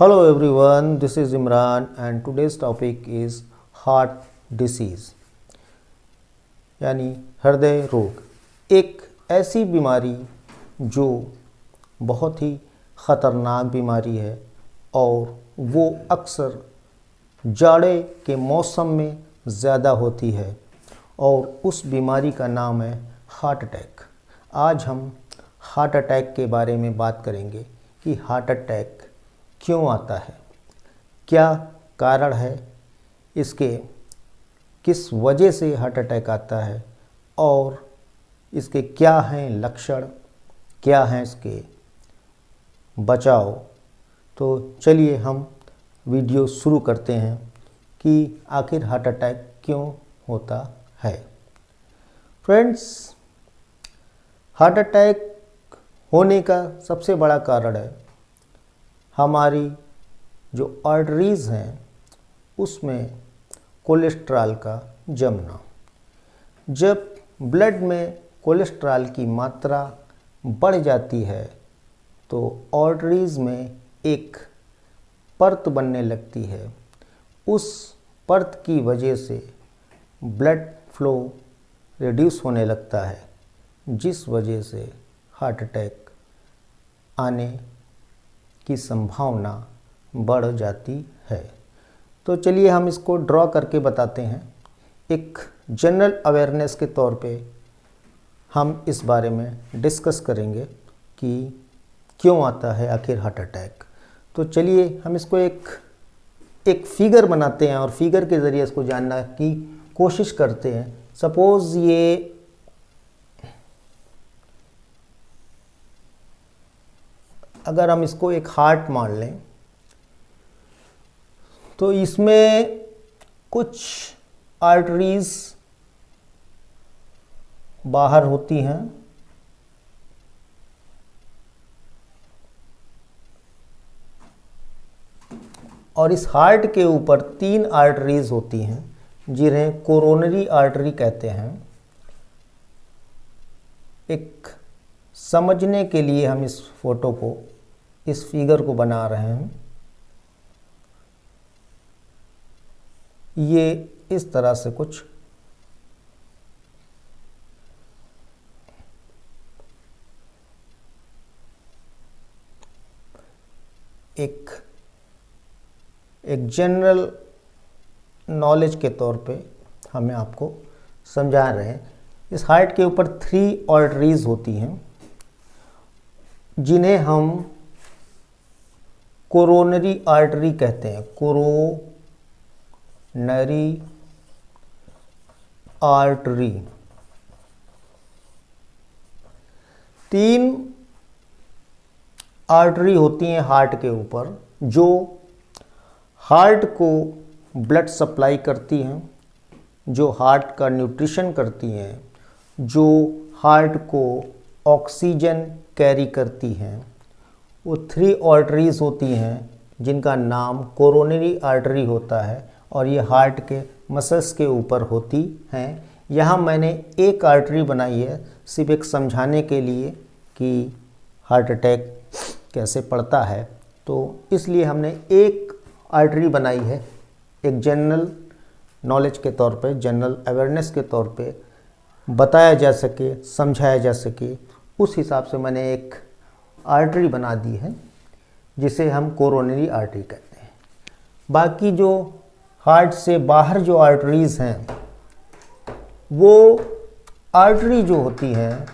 Hello everyone, this is Imran and today's topic is heart disease यानी हृदय रोग। एक ऐसी बीमारी जो बहुत ही ख़तरनाक बीमारी है और वो अक्सर जाड़े के मौसम में ज़्यादा होती है और उस बीमारी का नाम है हार्ट अटैक। आज हम हार्ट अटैक के बारे में बात करेंगे कि हार्ट अटैक क्यों आता है, क्या कारण है इसके, किस वजह से हार्ट अटैक आता है और इसके क्या हैं लक्षण, क्या हैं इसके बचाव। तो चलिए हम वीडियो शुरू करते हैं कि आखिर हार्ट अटैक क्यों होता है। फ्रेंड्स, हार्ट अटैक होने का सबसे बड़ा कारण है हमारी जो आर्टरीज़ हैं उसमें कोलेस्ट्रॉल का जमना। जब ब्लड में कोलेस्ट्रॉल की मात्रा बढ़ जाती है तो आर्टरीज़ में एक परत बनने लगती है। उस परत की वजह से ब्लड फ्लो रिड्यूस होने लगता है, जिस वजह से हार्ट अटैक आने की संभावना बढ़ जाती है। तो चलिए हम इसको ड्रॉ करके बताते हैं। एक जनरल अवेयरनेस के तौर पे हम इस बारे में डिस्कस करेंगे कि क्यों आता है आखिर हार्ट अटैक। तो चलिए हम इसको एक फिगर बनाते हैं और फिगर के ज़रिए इसको जानना की कोशिश करते हैं। सपोज़ ये अगर हम इसको एक हार्ट मान लें तो इसमें कुछ आर्टरीज़ बाहर होती हैं और इस हार्ट के ऊपर 3 आर्टरीज़ होती हैं जिन्हें कोरोनरी आर्टरी कहते हैं। एक समझने के लिए हम इस फोटो को, इस फिगर को बना रहे हैं। ये इस तरह से कुछ एक जनरल नॉलेज के तौर पे हमें आपको समझा रहे हैं। इस हार्ट के ऊपर 3 आर्टरीज़ होती हैं जिन्हें हम कोरोनरी आर्टरी कहते हैं। कोरोनरी आर्टरी 3 आर्टरी होती हैं हार्ट के ऊपर जो हार्ट को ब्लड सप्लाई करती हैं, जो हार्ट का न्यूट्रिशन करती हैं, जो हार्ट को ऑक्सीजन कैरी करती हैं। वो 3 आर्टरीज़ होती हैं जिनका नाम कोरोनरी आर्टरी होता है और ये हार्ट के मसल्स के ऊपर होती हैं। यहाँ मैंने एक आर्टरी बनाई है सिर्फ एक समझाने के लिए कि हार्ट अटैक कैसे पड़ता है, तो इसलिए हमने एक आर्टरी बनाई है। एक जनरल नॉलेज के तौर पे, जनरल अवेयरनेस के तौर पे बताया जा सके, समझाया जा सके, उस हिसाब से मैंने एक आर्टरी बना दी है जिसे हम कोरोनरी आर्टरी कहते हैं। बाकी जो हार्ट से बाहर जो आर्टरीज़ हैं वो आर्टरी जो होती हैं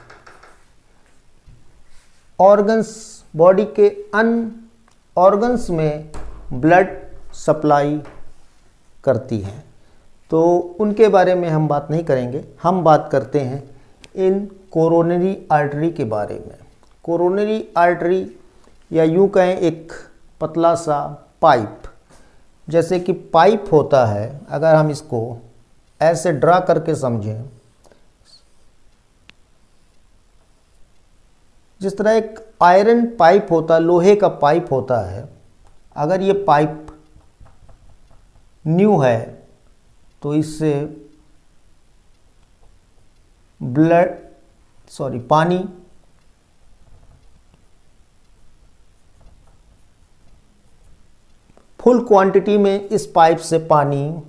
ऑर्गन्स, बॉडी के ऑर्गन्स में ब्लड सप्लाई करती हैं, तो उनके बारे में हम बात नहीं करेंगे। हम बात करते हैं इन कोरोनरी आर्टरी के बारे में। कोरोनरी आर्टरी या यूँ कहें एक पतला सा पाइप, जैसे कि पाइप होता है, अगर हम इसको ऐसे ड्रा करके समझें, जिस तरह एक आयरन पाइप होता है, लोहे का पाइप होता है, अगर ये पाइप न्यू है तो इससे पानी फुल क्वांटिटी में इस पाइप से पानी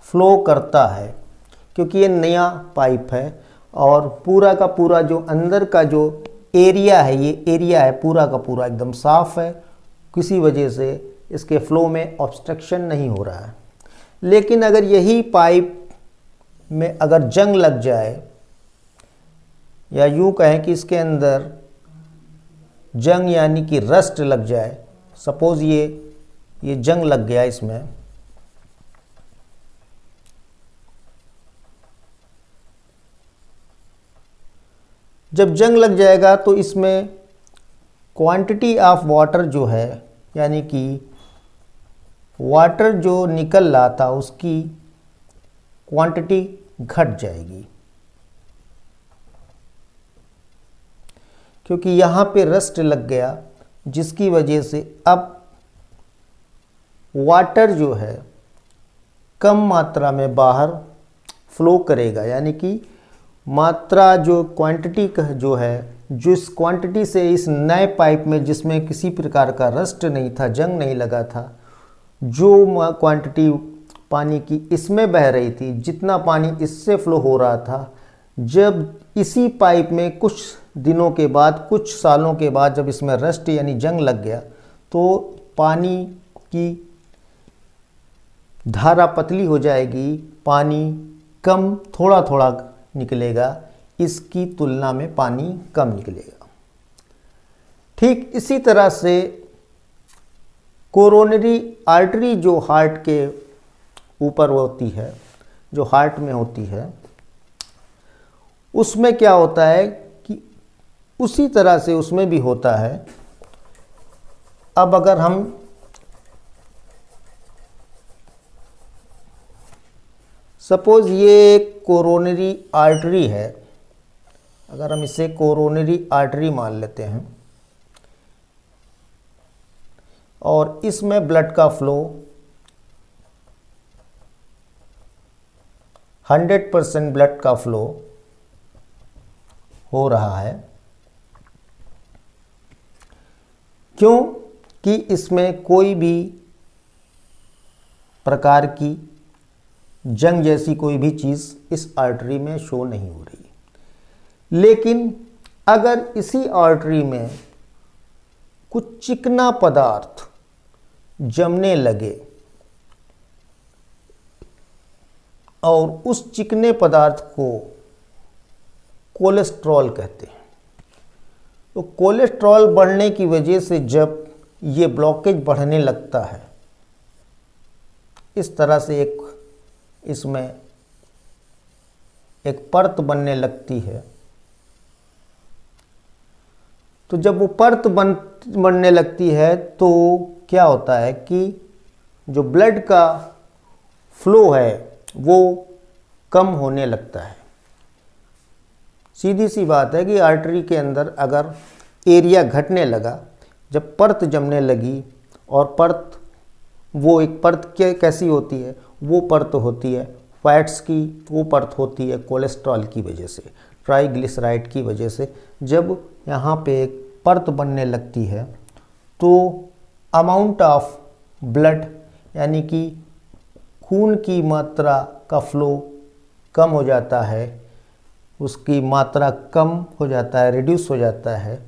फ्लो करता है, क्योंकि ये नया पाइप है और पूरा का पूरा जो अंदर का जो एरिया है, ये एरिया है पूरा का पूरा एकदम साफ है, किसी वजह से इसके फ्लो में ऑब्स्ट्रक्शन नहीं हो रहा है। लेकिन अगर यही पाइप में अगर जंग लग जाए, या यूँ कहें कि इसके अंदर जंग यानी कि रस्ट लग जाए, सपोज़ ये जंग लग गया इसमें, जब जंग लग जाएगा तो इसमें क्वांटिटी ऑफ वाटर जो है, यानी कि वाटर जो निकल रहा था उसकी क्वांटिटी घट जाएगी, क्योंकि यहाँ पे रस्ट लग गया, जिसकी वजह से अब वाटर जो है कम मात्रा में बाहर फ्लो करेगा, यानी कि मात्रा जो क्वांटिटी का जो है, जिस क्वांटिटी से इस नए पाइप में जिसमें किसी प्रकार का रस्ट नहीं था, जंग नहीं लगा था, जो क्वांटिटी पानी की इसमें बह रही थी, जितना पानी इससे फ्लो हो रहा था, जब इसी पाइप में कुछ दिनों के बाद, कुछ सालों के बाद जब इसमें रस्ट यानी जंग लग गया, तो पानी की धारा पतली हो जाएगी, पानी कम थोड़ा थोड़ा निकलेगा, इसकी तुलना में पानी कम निकलेगा। ठीक इसी तरह से कोरोनरी आर्टरी जो हार्ट के ऊपर होती है, जो हार्ट में होती है, उसमें क्या होता है कि उसी तरह से उसमें भी होता है। अब अगर हम सपोज ये एक कोरोनरी आर्टरी है, अगर हम इसे कोरोनरी आर्टरी मान लेते हैं और इसमें ब्लड का फ्लो 100% ब्लड का फ्लो हो रहा है, क्यों कि इसमें कोई भी प्रकार की जंग जैसी कोई भी चीज़ इस आर्टरी में शो नहीं हो रही। लेकिन अगर इसी आर्टरी में कुछ चिकना पदार्थ जमने लगे और उस चिकने पदार्थ को कोलेस्ट्रॉल कहते हैं, तो कोलेस्ट्रॉल बढ़ने की वजह से जब ये ब्लॉकेज बढ़ने लगता है, इस तरह से इसमें एक परत बनने लगती है, तो जब वो परत बनने लगती है तो क्या होता है कि जो ब्लड का फ्लो है वो कम होने लगता है। सीधी सी बात है कि आर्टरी के अंदर अगर एरिया घटने लगा, जब परत जमने लगी, और परत वो एक परत कैसी होती है, वो परत होती है फैट्स की, वो परत होती है कोलेस्ट्रॉल की वजह से, ट्राइग्लिसराइड की वजह से। जब यहाँ पे एक परत बनने लगती है तो अमाउंट ऑफ ब्लड यानी कि खून की मात्रा का फ्लो कम हो जाता है, उसकी मात्रा कम हो जाता है, रिड्यूस हो जाता है,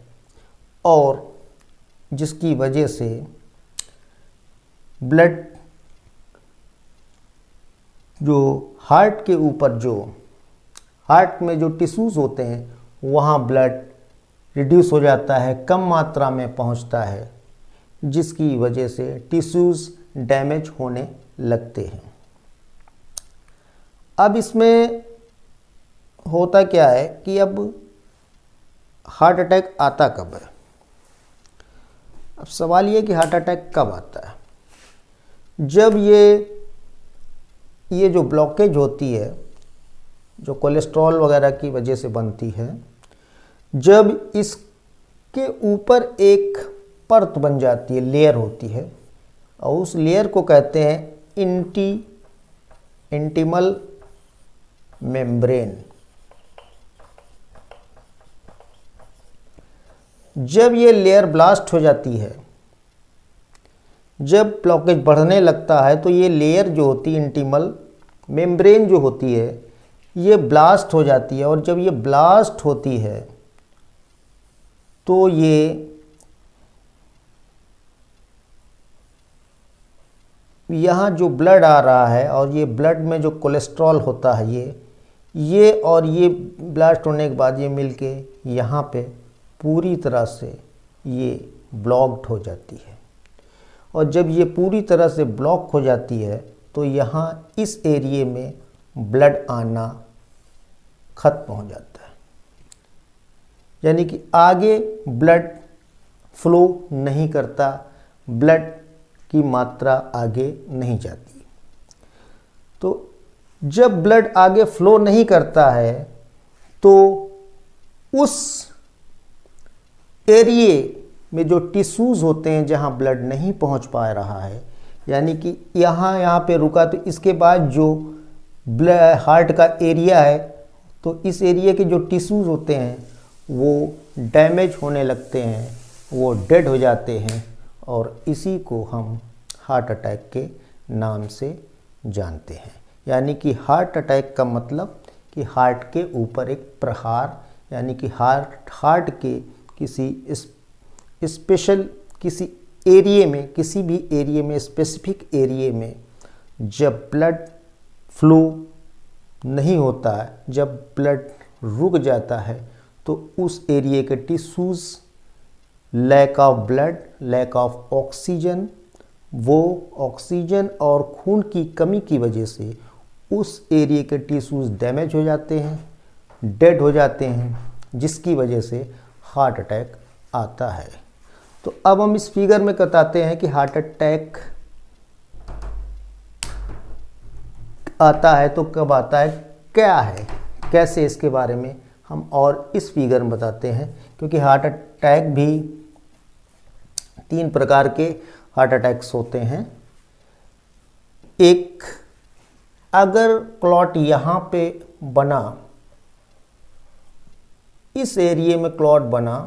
और जिसकी वजह से ब्लड जो हार्ट के ऊपर, जो हार्ट में जो टिश्यूज़ होते हैं, वहाँ ब्लड रिड्यूस हो जाता है, कम मात्रा में पहुँचता है, जिसकी वजह से टिश्यूज़ डैमेज होने लगते हैं। अब इसमें होता क्या है कि अब हार्ट अटैक आता कब है? अब सवाल ये कि हार्ट अटैक कब आता है? जब ये जो ब्लॉकेज होती है, जो कोलेस्ट्रॉल वगैरह की वजह से बनती है, जब इसके ऊपर एक परत बन जाती है, लेयर होती है, और उस लेयर को कहते हैं इंटीमल मेम्ब्रेन। जब ये लेयर ब्लास्ट हो जाती है जब ब्लॉकेज बढ़ने लगता है तो ये लेयर जो होती है इंटीमल मेम्ब्रेन जो होती है ये ब्लास्ट हो जाती है, और जब ये ब्लास्ट होती है तो ये यहाँ जो ब्लड आ रहा है और ये ब्लड में जो कोलेस्ट्रॉल होता है ये और ये ब्लास्ट होने के बाद ये मिलके यहाँ पे पूरी तरह से ये ब्लॉक्ड हो जाती है। और जब ये पूरी तरह से ब्लॉक हो जाती है तो यहाँ इस एरिए में ब्लड आना ख़त्म हो जाता है, यानी कि आगे ब्लड फ्लो नहीं करता, ब्लड की मात्रा आगे नहीं जाती। तो जब ब्लड आगे फ्लो नहीं करता है तो उस एरिए में जो टिश्यूज़ होते हैं जहाँ ब्लड नहीं पहुँच पा रहा है, यानी कि यहाँ पे रुका, तो इसके बाद जो हार्ट का एरिया है तो इस एरिया के जो टिश्यूज़ होते हैं वो डैमेज होने लगते हैं, वो डेड हो जाते हैं, और इसी को हम हार्ट अटैक के नाम से जानते हैं। यानी कि हार्ट अटैक का मतलब कि हार्ट के ऊपर एक प्रहार, यानी कि हार्ट के किसी स्पेशल किसी एरिए में, किसी भी एरिए में, स्पेसिफिक एरिए में जब ब्लड फ्लो नहीं होता है, जब ब्लड रुक जाता है तो उस एरिए के tissues lack of blood, lack of oxygen, वो ऑक्सीजन और खून की कमी की वजह से उस एरिए के टिश्यूज़ डैमेज हो जाते हैं, डेड हो जाते हैं, जिसकी वजह से हार्ट अटैक आता है। तो अब हम इस फिगर में बताते हैं कि हार्ट अटैक आता है तो कब आता है, क्या है, कैसे, इसके बारे में हम और इस फिगर में बताते हैं। क्योंकि हार्ट अटैक भी 3 प्रकार के हार्ट अटैक्स होते हैं। एक, अगर क्लॉट यहाँ पे बना, इस एरिए में क्लॉट बना,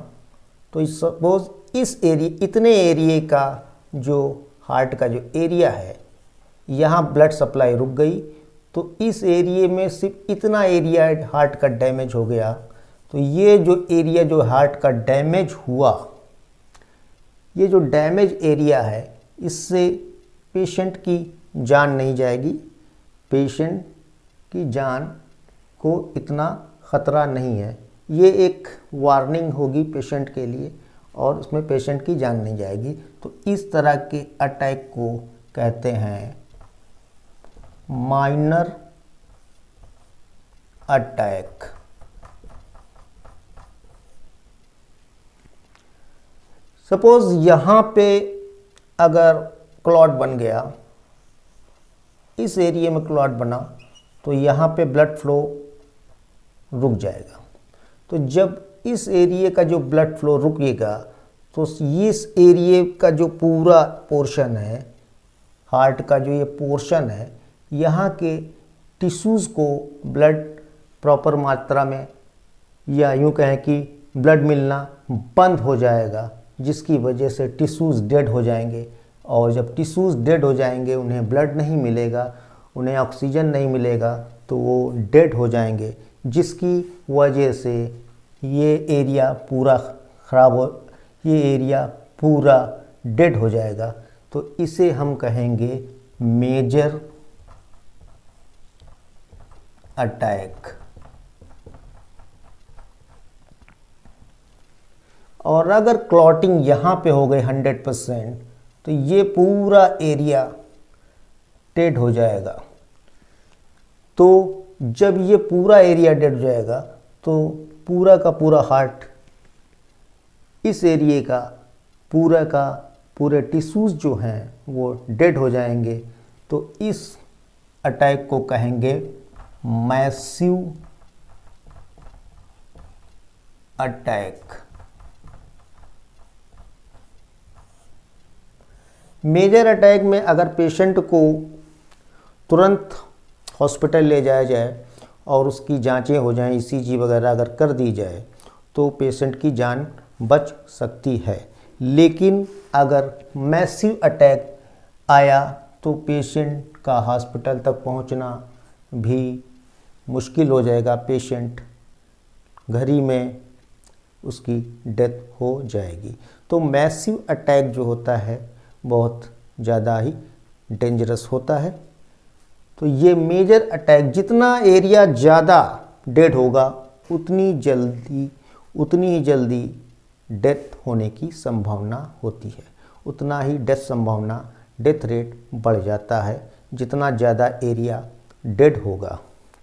तो सपोज इस एरिया, इतने एरिए का जो हार्ट का जो एरिया है, यहाँ ब्लड सप्लाई रुक गई, तो इस एरिए में सिर्फ इतना एरिया हार्ट का डैमेज हो गया। तो ये जो एरिया जो हार्ट का डैमेज हुआ, ये जो डैमेज एरिया है, इससे पेशेंट की जान नहीं जाएगी, पेशेंट की जान को इतना ख़तरा नहीं है। ये एक वार्निंग होगी पेशेंट के लिए और उसमें पेशेंट की जान नहीं जाएगी। तो इस तरह के अटैक को कहते हैं माइनर अटैक। सपोज यहाँ पे अगर क्लॉट बन गया, इस एरिया में क्लॉट बना, तो यहाँ पे ब्लड फ्लो रुक जाएगा। तो जब इस एरिया का जो ब्लड फ्लो रुकेगा तो इस एरिया का जो पूरा पोर्शन है, हार्ट का जो ये पोर्शन है, यहाँ के टिश्यूज़ को ब्लड प्रॉपर मात्रा में, या यूँ कहें कि ब्लड मिलना बंद हो जाएगा, जिसकी वजह से टिश्यूज़ डेड हो जाएंगे। और जब टिश्यूज़ डेड हो जाएंगे, उन्हें ब्लड नहीं मिलेगा, उन्हें ऑक्सीजन नहीं मिलेगा, तो वो डेड हो जाएंगे, जिसकी वजह से ये एरिया पूरा ख़राब हो, ये एरिया पूरा डेड हो जाएगा। तो इसे हम कहेंगे मेजर अटैक। और अगर क्लॉटिंग यहाँ पे हो गई 100%, तो ये पूरा एरिया डेड हो जाएगा। तो जब ये पूरा एरिया डेड हो जाएगा तो पूरा का पूरा हार्ट, इस एरिया का पूरे टिश्यूज़ जो हैं वो डेड हो जाएंगे। तो इस अटैक को कहेंगे मैसिव अटैक। मेजर अटैक में अगर पेशेंट को तुरंत हॉस्पिटल ले जाया जाए और उसकी जांचें हो जाएं, ईसीजी वगैरह अगर कर दी जाए, तो पेशेंट की जान बच सकती है। लेकिन अगर मैसिव अटैक आया तो पेशेंट का हॉस्पिटल तक पहुंचना भी मुश्किल हो जाएगा, पेशेंट घर ही में उसकी डेथ हो जाएगी। तो मैसिव अटैक जो होता है बहुत ज़्यादा ही डेंजरस होता है। तो ये मेजर अटैक, जितना एरिया ज़्यादा डेड होगा उतनी ही जल्दी डेथ होने की संभावना होती है, उतना ही डेथ रेट बढ़ जाता है जितना ज़्यादा एरिया डेड होगा।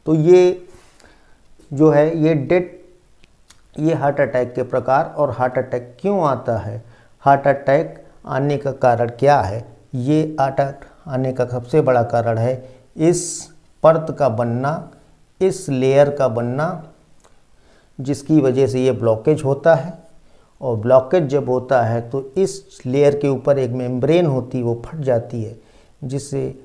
तो ये जो है ये हार्ट अटैक के प्रकार और हार्ट अटैक क्यों आता है, हार्ट अटैक आने का कारण क्या है। ये अटैक आने का सबसे बड़ा कारण है इस परत का बनना, इस लेयर का बनना, जिसकी वजह से ये ब्लॉकेज होता है। और ब्लॉकेज जब होता है तो इस लेयर के ऊपर एक मेम्ब्रेन होती है, वो फट जाती है, जिससे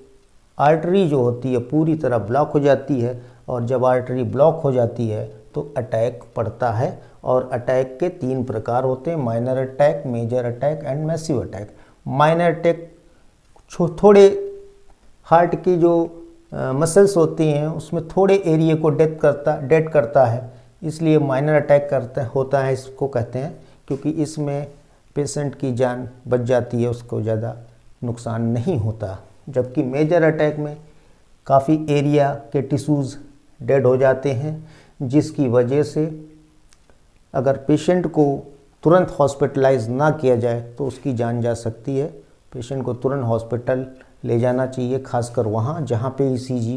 आर्टरी जो होती है पूरी तरह ब्लॉक हो जाती है। और जब आर्टरी ब्लॉक हो जाती है तो अटैक पड़ता है। और अटैक के 3 प्रकार होते हैं, minor attack, major attack and massive attack. Minor attack थोड़े हार्ट की जो मसल्स होती हैं उसमें थोड़े एरिया को डेड करता है, इसलिए माइनर अटैक होता है, इसको कहते हैं, क्योंकि इसमें पेशेंट की जान बच जाती है, उसको ज़्यादा नुकसान नहीं होता। जबकि मेजर अटैक में काफ़ी एरिया के टिश्यूज़ डेड हो जाते हैं, जिसकी वजह से अगर पेशेंट को तुरंत हॉस्पिटलाइज ना किया जाए तो उसकी जान जा सकती है। पेशेंट को तुरंत हॉस्पिटल ले जाना चाहिए, खासकर वहाँ जहाँ पे ईसीजी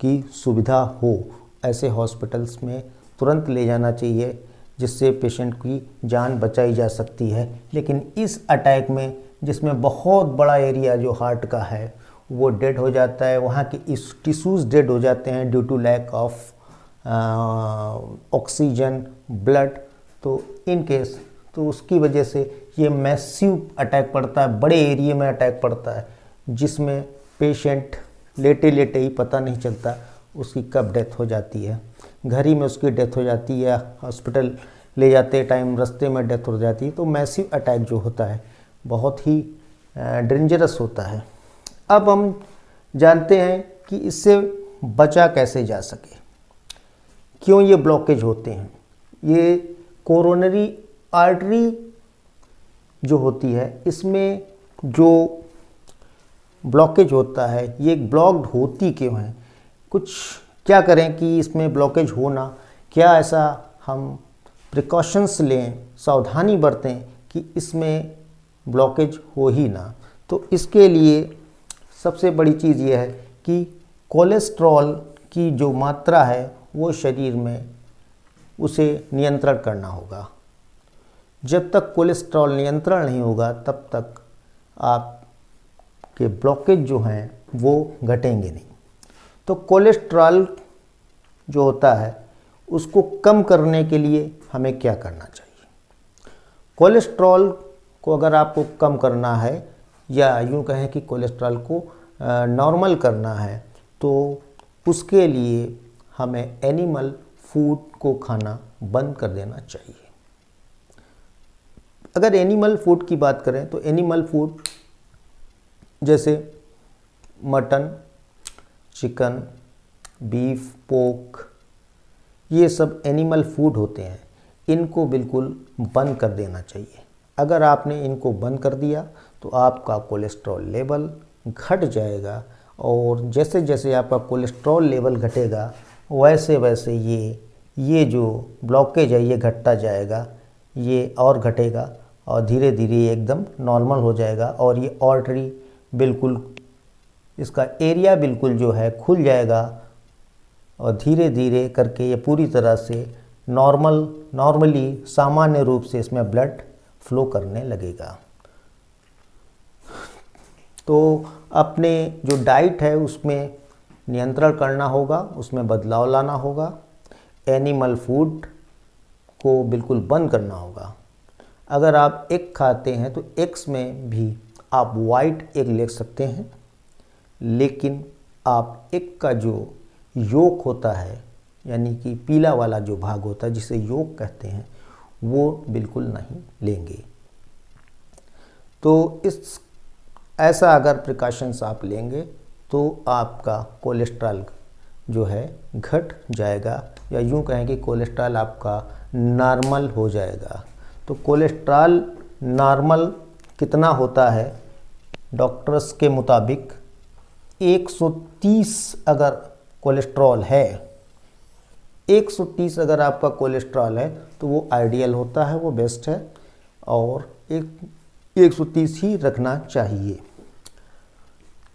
की सुविधा हो। ऐसे हॉस्पिटल्स में तुरंत ले जाना चाहिए, जिससे पेशेंट की जान बचाई जा सकती है। लेकिन इस अटैक में, जिसमें बहुत बड़ा एरिया जो हार्ट का है वो डेड हो जाता है, वहाँ के इस टिश्यूज़ डेड हो जाते हैं due to lack of oxygen, blood. तो इन केस तो उसकी वजह से ये मैसिव अटैक पड़ता है, बड़े एरिया में अटैक पड़ता है, जिसमें पेशेंट लेटे लेटे ही पता नहीं चलता उसकी कब डेथ हो जाती है। घर ही में उसकी डेथ हो जाती है, हॉस्पिटल ले जाते टाइम रास्ते में डेथ हो जाती है। तो मैसिव अटैक जो होता है बहुत ही डेंजरस होता है। अब हम जानते हैं कि इससे बचा कैसे जा सके, क्यों ये ब्लॉकेज होते हैं। ये कोरोनरी आर्टरी जो होती है, इसमें जो ब्लॉकेज होता है, ये ब्लॉक्ड होती क्यों है, कुछ क्या करें कि इसमें ब्लॉकेज हो ना, क्या ऐसा हम प्रिकॉशंस लें, सावधानी बरतें कि इसमें ब्लॉकेज हो ही ना। तो इसके लिए सबसे बड़ी चीज़ ये है कि कोलेस्ट्रॉल की जो मात्रा है वो शरीर में, उसे नियंत्रण करना होगा। जब तक कोलेस्ट्रॉल नियंत्रण नहीं होगा तब तक आपके ब्लॉकेज जो हैं वो घटेंगे नहीं। तो कोलेस्ट्रॉल जो होता है उसको कम करने के लिए हमें क्या करना चाहिए। कोलेस्ट्रॉल को अगर आपको कम करना है, या यूँ कहें कि कोलेस्ट्रॉल को नॉर्मल करना है, तो उसके लिए हमें एनिमल फूड को खाना बंद कर देना चाहिए। अगर एनिमल फूड की बात करें तो एनिमल फूड जैसे मटन, चिकन, बीफ, पोर्क, ये सब एनिमल फूड होते हैं, इनको बिल्कुल बंद कर देना चाहिए। अगर आपने इनको बंद कर दिया तो आपका कोलेस्ट्रॉल लेवल घट जाएगा, और जैसे जैसे आपका कोलेस्ट्रॉल लेवल घटेगा वैसे वैसे ये जो ब्लॉकेज है ये घटता जाएगा, ये और घटेगा और धीरे धीरे ये एकदम नॉर्मल हो जाएगा। और ये आर्टरी बिल्कुल, इसका एरिया बिल्कुल जो है खुल जाएगा, और धीरे धीरे करके ये पूरी तरह से नॉर्मली सामान्य रूप से इसमें ब्लड फ्लो करने लगेगा। तो अपने जो डाइट है उसमें नियंत्रण करना होगा, उसमें बदलाव लाना होगा, एनिमल फूड को बिल्कुल बंद करना होगा। अगर आप एग खाते हैं तो एग्स में भी आप वाइट एग ले सकते हैं, लेकिन आप एग का जो योक होता है, यानी कि पीला वाला जो भाग होता है जिसे योक कहते हैं, वो बिल्कुल नहीं लेंगे। तो इस ऐसा अगर प्रिकॉशंस आप लेंगे तो आपका कोलेस्ट्रॉल जो है घट जाएगा, या यूँ कहें कि कोलेस्ट्रॉल आपका नॉर्मल हो जाएगा। तो कोलेस्ट्रॉल नॉर्मल कितना होता है? डॉक्टर्स के मुताबिक 130 अगर कोलेस्ट्रॉल है, 130 अगर आपका कोलेस्ट्रॉल है तो वो आइडियल होता है, वो बेस्ट है, और 130 ही रखना चाहिए।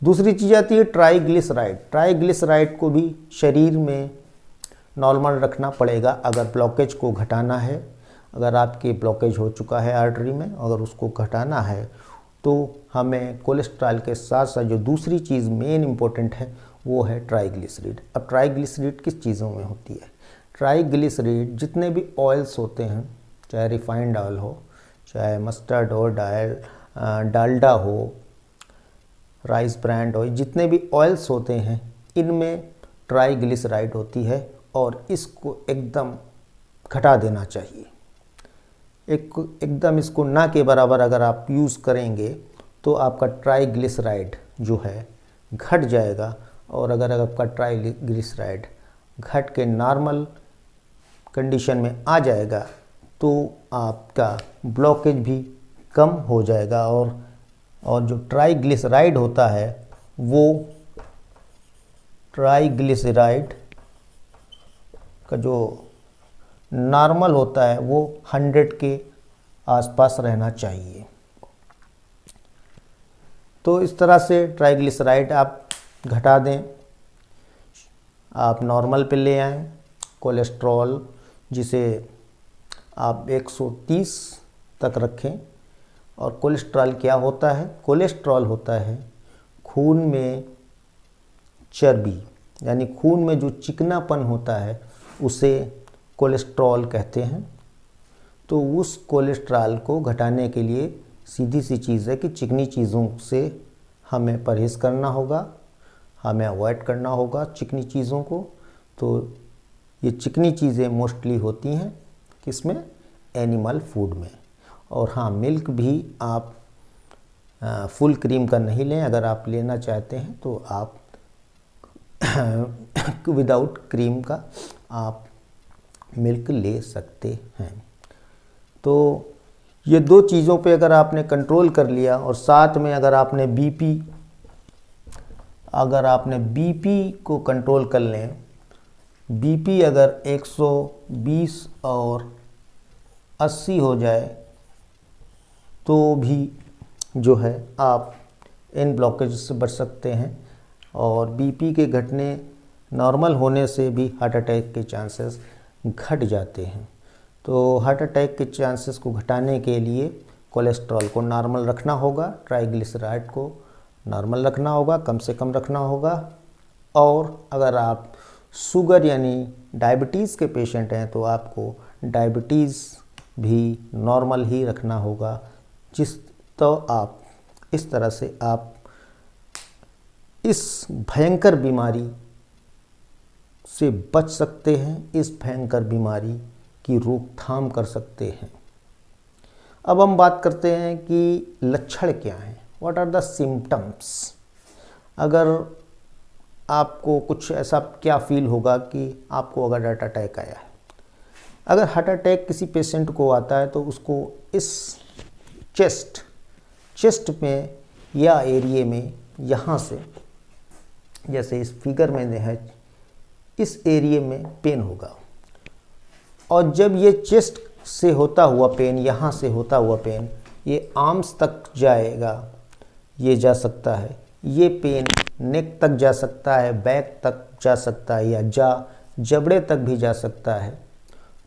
दूसरी चीज़ आती है ट्राइग्लिसराइड। ट्राइग्लिसराइड को भी शरीर में नॉर्मल रखना पड़ेगा अगर ब्लॉकेज को घटाना है। अगर आपके ब्लॉकेज हो चुका है आर्टरी में, अगर उसको घटाना है तो हमें कोलेस्ट्रॉल के साथ साथ जो दूसरी चीज़ मेन इम्पोर्टेंट है वो है ट्राइग्लिसराइड। अब ट्राइग्लिसराइड किस चीज़ों में होती है? ट्राइग्लिसराइड जितने भी ऑयल्स होते हैं, चाहे रिफाइंड ऑयल हो, चाहे मस्टर्ड हो, डालडा हो, राइस ब्रांड ऑयल, जितने भी ऑयल्स होते हैं इनमें ट्राइग्लिसराइड होती है, और इसको एकदम घटा देना चाहिए। एकदम इसको ना के बराबर अगर आप यूज़ करेंगे तो आपका ट्राइग्लिसराइड जो है घट जाएगा, और अगर आपका ट्राइग्लिसराइड घट के नॉर्मल कंडीशन में आ जाएगा तो आपका ब्लॉकेज भी कम हो जाएगा। और जो ट्राइग्लिसराइड होता है वो ट्राइग्लिसराइड का जो नॉर्मल होता है वो 100 के आसपास रहना चाहिए। तो इस तरह से ट्राइग्लिसराइड आप घटा दें, आप नॉर्मल पे ले आएँ। कोलेस्ट्रॉल जिसे आप 130 तक रखें। और कोलेस्ट्रॉल क्या होता है? कोलेस्ट्रॉल होता है खून में चर्बी, यानी खून में जो चिकनापन होता है उसे कोलेस्ट्रॉल कहते हैं। तो उस कोलेस्ट्रॉल को घटाने के लिए सीधी सी चीज़ है कि चिकनी चीज़ों से हमें परहेज़ करना होगा, हमें अवॉइड करना होगा चिकनी चीज़ों को। तो ये चिकनी चीज़ें मोस्टली होती हैं किसमें? एनिमल फूड में। और हाँ, मिल्क भी आप फुल क्रीम का नहीं लें, अगर आप लेना चाहते हैं तो आप विदाउट क्रीम का आप मिल्क ले सकते हैं। तो ये दो चीज़ों पे अगर आपने कंट्रोल कर लिया, और साथ में अगर आपने बीपी को कंट्रोल कर लें, बीपी अगर 120 और 80 हो जाए तो भी जो है आप इन ब्लॉकेज से बच सकते हैं। और बीपी के घटने, नॉर्मल होने से भी हार्ट अटैक के चांसेस घट जाते हैं। तो हार्ट अटैक के चांसेस को घटाने के लिए कोलेस्ट्रॉल को नॉर्मल रखना होगा, ट्राइग्लिसराइड को नॉर्मल रखना होगा, कम से कम रखना होगा। और अगर आप शुगर यानी डायबिटीज़ के पेशेंट हैं तो आपको डायबिटीज़ भी नॉर्मल ही रखना होगा। तो आप इस तरह से आप इस भयंकर बीमारी से बच सकते हैं, इस भयंकर बीमारी की रोकथाम कर सकते हैं। अब हम बात करते हैं कि लक्षण क्या हैं, व्हाट आर द सिम्टम्स। अगर आपको कुछ ऐसा क्या फील होगा कि आपको अगर हार्ट अटैक आया है। अगर हार्ट अटैक किसी पेशेंट को आता है तो उसको इस चेस्ट में या एरिए में, यहाँ से जैसे इस फिगर में है, इस एरिए में पेन होगा। और जब ये चेस्ट से होता हुआ पेन, यहाँ से होता हुआ पेन ये आर्म्स तक जाएगा, ये जा सकता है, ये पेन नेक तक जा सकता है, बैक तक जा सकता है, या जबड़े तक भी जा सकता है।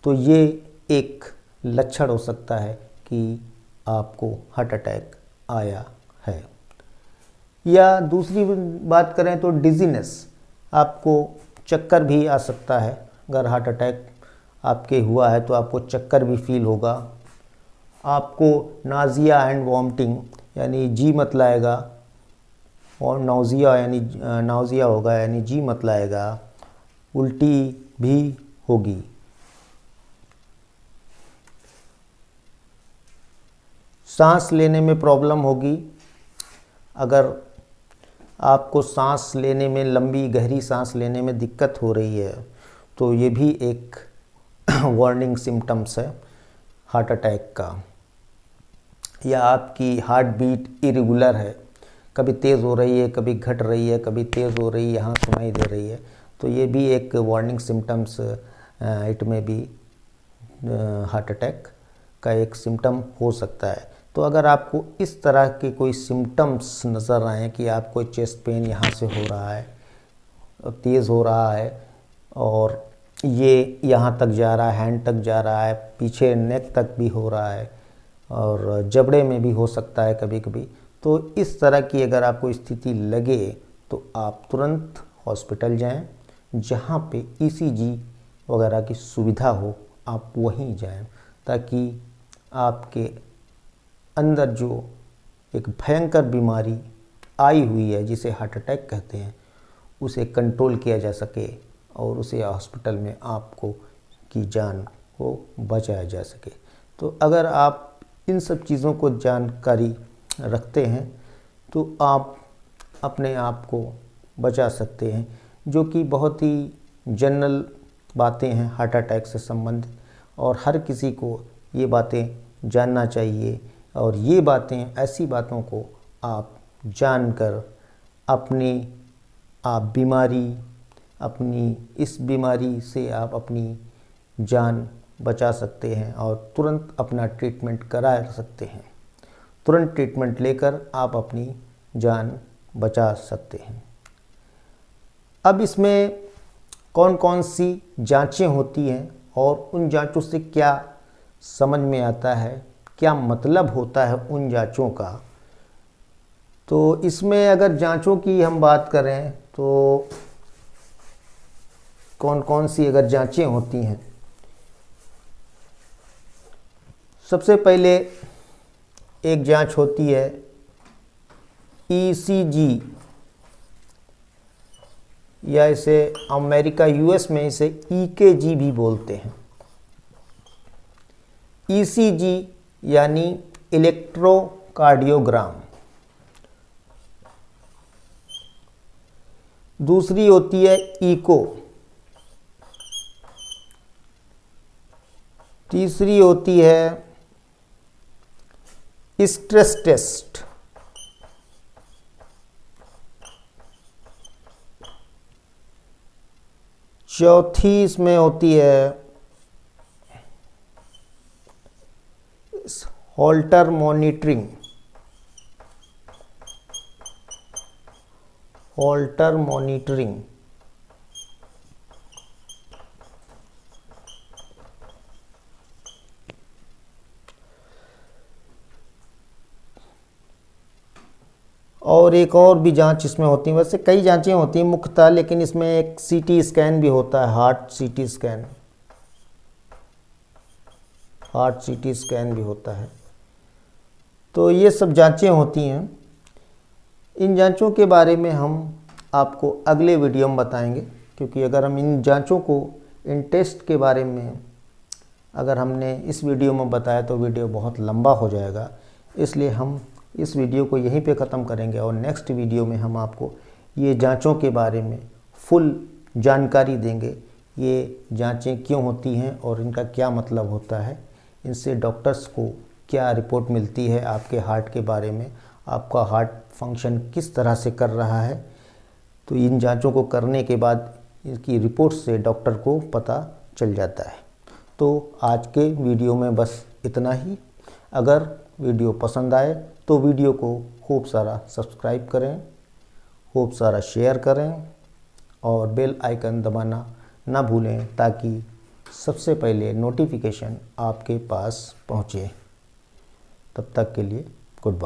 तो ये एक लक्षण हो सकता है कि आपको हार्ट अटैक आया है। या दूसरी बात करें तो डिजीनेस, आपको चक्कर भी आ सकता है। अगर हार्ट अटैक आपके हुआ है तो आपको चक्कर भी फील होगा। आपको नाजिया एंड वॉमिटिंग यानी जी मत लाएगा, और नाउजिया होगा यानी जी मत लाएगा, उल्टी भी होगी। सांस लेने में प्रॉब्लम होगी, अगर आपको सांस लेने में, लंबी गहरी सांस लेने में दिक्कत हो रही है तो ये भी एक वार्निंग सिम्टम्स है हार्ट अटैक का। या आपकी हार्ट बीट इरेगुलर है, कभी तेज़ हो रही है, कभी घट रही है, कभी तेज़ हो रही है, यहाँ सुनाई दे रही है, तो ये भी एक वार्निंग सिम्टम्स, इट में भी हार्ट अटैक का एक सिम्टम हो सकता है। तो अगर आपको इस तरह के कोई सिम्टम्स नज़र आए कि आपको चेस्ट पेन यहाँ से हो रहा है, तेज़ हो रहा है और ये यहाँ तक जा रहा है, हैंड तक जा रहा है, पीछे नेक तक भी हो रहा है और जबड़े में भी हो सकता है कभी कभी, तो इस तरह की अगर आपको स्थिति लगे तो आप तुरंत हॉस्पिटल जाएं, जहाँ पे ईसीजी वगैरह की सुविधा हो आप वहीं जाएं, ताकि आपके अंदर जो एक भयंकर बीमारी आई हुई है जिसे हार्ट अटैक कहते हैं उसे कंट्रोल किया जा सके और उसे हॉस्पिटल में आपको की जान को बचाया जा सके। तो अगर आप इन सब चीज़ों को जानकारी रखते हैं तो आप अपने आप को बचा सकते हैं, जो कि बहुत ही जनरल बातें हैं हार्ट अटैक से संबंधित, और हर किसी को ये बातें जानना चाहिए। और ये बातें, ऐसी बातों को आप जानकर अपनी इस बीमारी से आप अपनी जान बचा सकते हैं और तुरंत अपना ट्रीटमेंट करा सकते हैं। तुरंत ट्रीटमेंट लेकर आप अपनी जान बचा सकते हैं। अब इसमें कौन कौन सी जांचें होती हैं और उन जांचों से क्या समझ में आता है, क्या मतलब होता है उन जांचों का। तो इसमें अगर जांचों की हम बात करें तो कौन कौन सी अगर जांचें होती हैं, सबसे पहले एक जांच होती है ईसीजी, या इसे अमेरिका यूएस में इसे ईकेजी भी बोलते हैं। ईसीजी यानी इलेक्ट्रोकार्डियोग्राम। दूसरी होती है ईको। तीसरी होती है स्ट्रेस टेस्ट। चौथी इसमें होती है हॉल्टर मॉनिटरिंग। और एक और भी जांच इसमें होती है, वैसे कई जांचें होती हैं मुख्यतः, लेकिन इसमें एक सीटी स्कैन भी होता है, हार्ट सीटी स्कैन भी होता है। तो ये सब जांचें होती हैं। इन जांचों के बारे में हम आपको अगले वीडियो में बताएंगे, क्योंकि अगर हम इन जांचों को, इन टेस्ट के बारे में अगर हमने इस वीडियो में बताया तो वीडियो बहुत लंबा हो जाएगा। इसलिए हम इस वीडियो को यहीं पे ख़त्म करेंगे और नेक्स्ट वीडियो में हम आपको ये जांचों के बारे में फुल जानकारी देंगे। ये जांचें क्यों होती हैं और इनका क्या मतलब होता है, इनसे डॉक्टर्स को क्या रिपोर्ट मिलती है आपके हार्ट के बारे में, आपका हार्ट फंक्शन किस तरह से कर रहा है। तो इन जांचों को करने के बाद इसकी रिपोर्ट से डॉक्टर को पता चल जाता है। तो आज के वीडियो में बस इतना ही। अगर वीडियो पसंद आए तो वीडियो को खूब सारा सब्सक्राइब करें, खूब सारा शेयर करें और बेल आइकन दबाना ना भूलें, ताकि सबसे पहले नोटिफिकेशन आपके पास पहुंचे। तब तक के लिए गुड बाय।